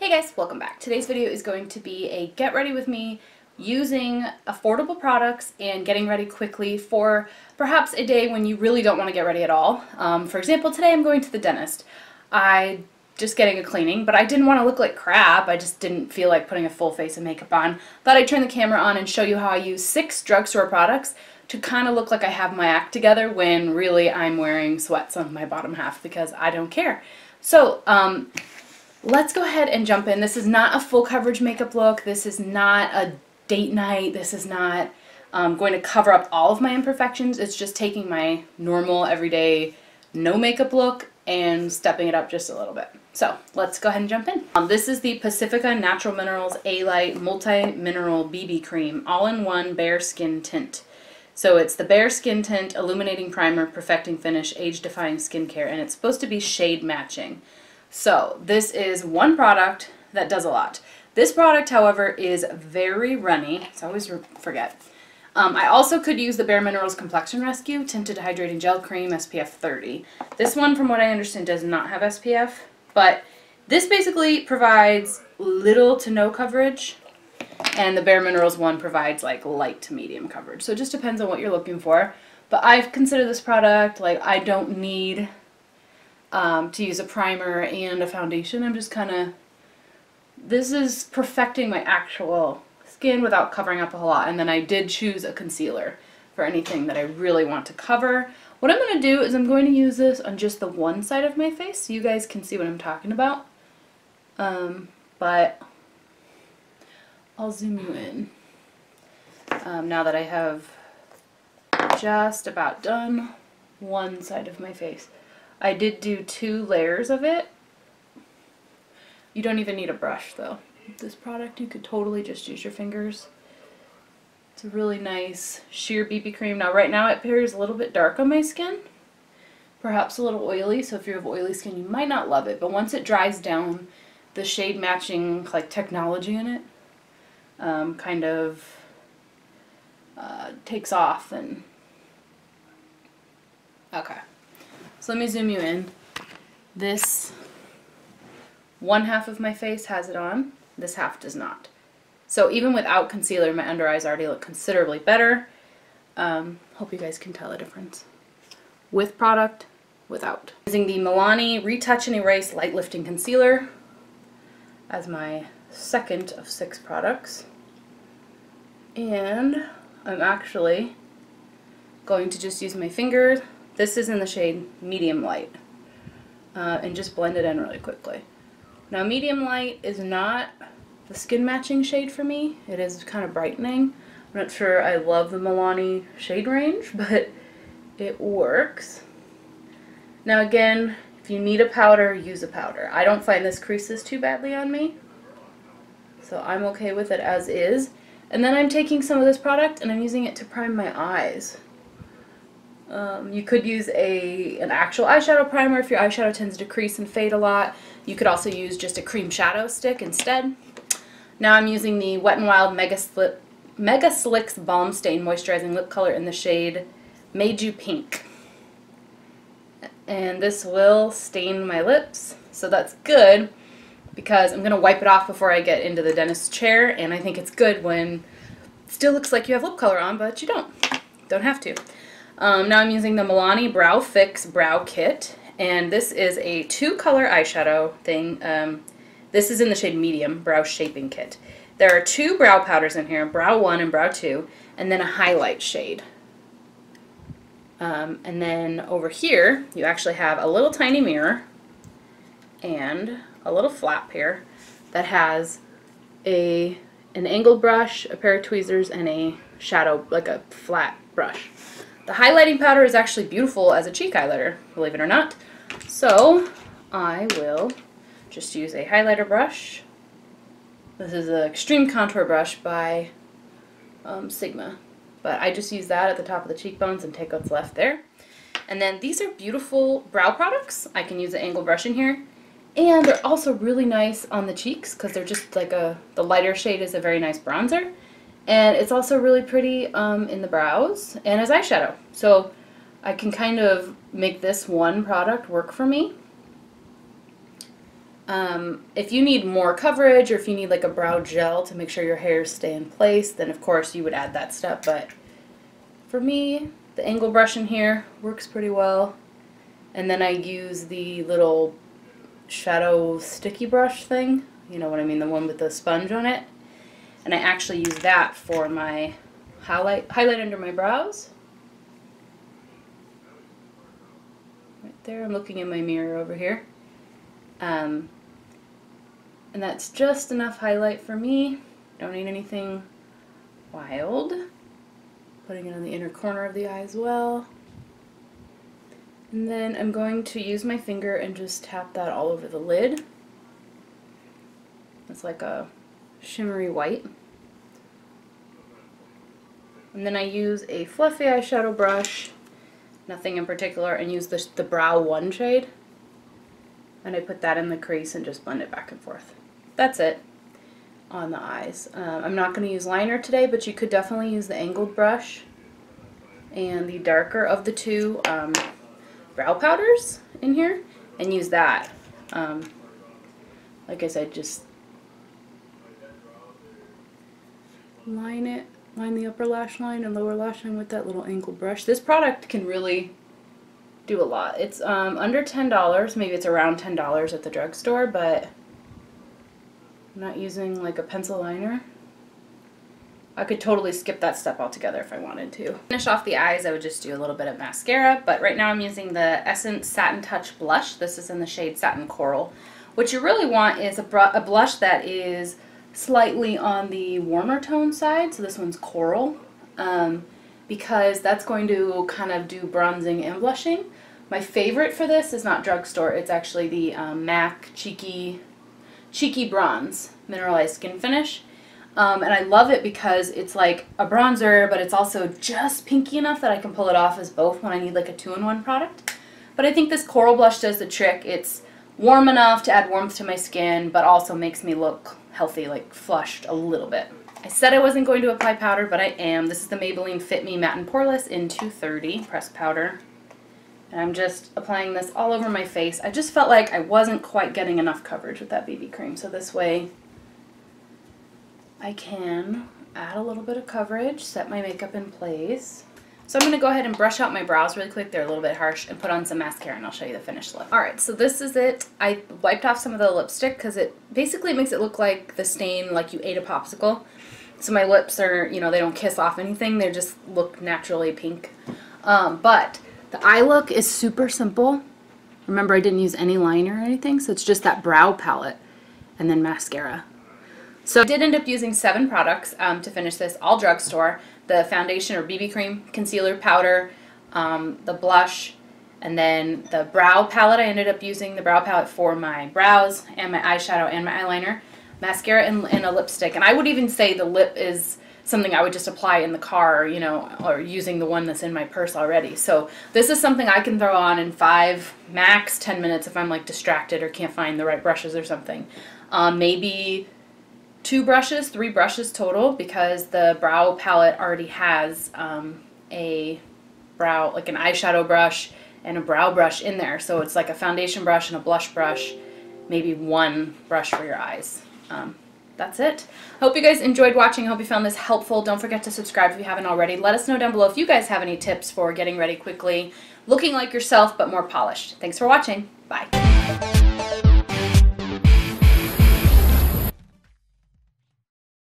Hey guys, welcome back. Today's video is going to be a get ready with me using affordable products and getting ready quickly for perhaps a day when you really don't want to get ready at all. For example, today I'm going to the dentist. I just getting a cleaning, but I didn't want to look like crap. I just didn't feel like putting a full face of makeup on. Thought I'd turn the camera on and show you how I use 6 drugstore products to kind of look like I have my act together when really I'm wearing sweats on my bottom half because I don't care. So, let's go ahead and jump in. This is not a full coverage makeup look. This is not a date night. This is not going to cover up all of my imperfections. It's just taking my normal, everyday, no makeup look and stepping it up just a little bit. So let's go ahead and jump in. This is the Pacifica Natural Minerals A-Light Multi-Mineral BB Cream All-in-One Bare Skin Tint. So it's the Bare Skin Tint Illuminating Primer, Perfecting Finish, Age-Defying Skincare, and it's supposed to be shade matching. So this is one product that does a lot. This product, however, is very runny, so I always forget. I also could use the Bare Minerals Complexion Rescue Tinted Hydrating Gel Cream SPF 30. This one, from what I understand, does not have SPF, but this basically provides little to no coverage, and the Bare Minerals one provides like light to medium coverage. So it just depends on what you're looking for. But I've considered this product, like, I don't need to use a primer and a foundation. I'm just kind of, this is perfecting my actual skin without covering up a whole lot. And then I did choose a concealer for anything that I really want to cover. What I'm going to do is I'm going to use this on just the one side of my face so you guys can see what I'm talking about. But I'll zoom you in now that I have just about done one side of my face. I did do 2 layers of it. You don't even need a brush though. With this product, you could totally just use your fingers. It's a really nice sheer BB cream. Now right now it appears a little bit dark on my skin. Perhaps a little oily, so if you have oily skin you might not love it. But once it dries down, the shade matching like technology in it kind of takes off and okay. So let me zoom you in. This one half of my face has it on, this half does not. So even without concealer, my under eyes already look considerably better. Hope you guys can tell the difference. With product, without. Using the Milani Retouch and Erase Light Lifting Concealer as my second of 6 products. And I'm actually going to just use my finger. This is in the shade Medium Light, and just blend it in really quickly. Now Medium Light is not the skin matching shade for me. It is kind of brightening. I'm not sure I love the Milani shade range, but it works. Now again, if you need a powder, use a powder. I don't find this creases too badly on me, so I'm okay with it as is. And then I'm taking some of this product and I'm using it to prime my eyes. You could use an actual eyeshadow primer if your eyeshadow tends to crease and fade a lot. You could also use just a cream shadow stick instead. Now I'm using the Wet n Wild Mega Slicks Balm Stain Moisturizing Lip Color in the shade Made You Pink. And this will stain my lips, so that's good because I'm going to wipe it off before I get into the dentist's chair, and I think it's good when it still looks like you have lip color on, but you don't. Don't have to. Now I'm using the Milani Brow Fix Brow Kit, and this is a 2-color eyeshadow thing. This is in the shade Medium, Brow Shaping Kit. There are 2 brow powders in here, Brow 1 and Brow 2, and then a highlight shade. And then over here, you actually have a little tiny mirror and a little flap here that has an angled brush, a pair of tweezers, and a shadow, like a flat brush. The highlighting powder is actually beautiful as a cheek highlighter, believe it or not. So I will just use a highlighter brush. This is an Extreme Contour brush by Sigma. But I just use that at the top of the cheekbones and take what's left there. And then these are beautiful brow products. I can use an angled brush in here. And they're also really nice on the cheeks because they're just like the lighter shade is a very nice bronzer. And it's also really pretty in the brows and as eyeshadow. So I can kind of make this one product work for me. If you need more coverage or if you need like a brow gel to make sure your hairs stay in place, then of course you would add that step. But for me, the angle brush in here works pretty well. And then I use the little shadow sticky brush thing. You know what I mean, the one with the sponge on it. And I actually use that for my highlight under my brows. Right there, I'm looking in my mirror over here. And that's just enough highlight for me. Don't need anything wild. Putting it on the inner corner of the eye as well. And then I'm going to use my finger and just tap that all over the lid. It's like a shimmery white. And then I use a fluffy eyeshadow brush, nothing in particular, and use the Brow 1 shade. And I put that in the crease and just blend it back and forth. That's it on the eyes. I'm not going to use liner today, but you could definitely use the angled brush and the darker of the two brow powders in here and use that. Like I said, just line the upper lash line and lower lash line with that little angled brush. This product can really do a lot. It's under $10, maybe it's around $10 at the drugstore, but I'm not using like a pencil liner. I could totally skip that step altogether if I wanted to. To finish off the eyes, I would just do a little bit of mascara, but right now I'm using the Essence Satin Touch blush. This is in the shade Satin Coral. What you really want is a blush that is slightly on the warmer tone side, so this one's Coral, because that's going to kind of do bronzing and blushing. My favorite for this is not Drugstore, it's actually the MAC Cheeky Bronze Mineralized Skin Finish. And I love it because it's like a bronzer, but it's also just pinky enough that I can pull it off as both when I need like a 2-in-1 product. But I think this Coral blush does the trick. It's warm enough to add warmth to my skin, but also makes me look healthy, like flushed a little bit. I said I wasn't going to apply powder, but I am. This is the Maybelline Fit Me Matte and Poreless in 230 pressed powder. And I'm just applying this all over my face. I just felt like I wasn't quite getting enough coverage with that BB cream, so this way I can add a little bit of coverage, set my makeup in place. So I'm going to go ahead and brush out my brows really quick. They're a little bit harsh, and put on some mascara, and I'll show you the finished look. Alright, so this is it. I wiped off some of the lipstick because it basically makes it look like the stain like you ate a popsicle. So my lips are, you know, they don't kiss off anything. They just look naturally pink. But the eye look is super simple. Remember, I didn't use any liner or anything, so it's just that brow palette and then mascara. So I did end up using 7 products to finish this, all Drugstore. The foundation or BB cream, concealer, powder, the blush, and then the brow palette. I ended up using the brow palette for my brows and my eyeshadow and my eyeliner, mascara, and a lipstick. And I would even say the lip is something I would just apply in the car, you know, or using the one that's in my purse already. So this is something I can throw on in 5, max 10 minutes if I'm like distracted or can't find the right brushes or something. Maybe 2 brushes, 3 brushes total, because the brow palette already has a brow, like an eyeshadow brush and a brow brush in there. So it's like a foundation brush and a blush brush, maybe 1 brush for your eyes. That's it. Hope you guys enjoyed watching. Hope you found this helpful. Don't forget to subscribe if you haven't already. Let us know down below if you guys have any tips for getting ready quickly, looking like yourself but more polished. Thanks for watching. Bye.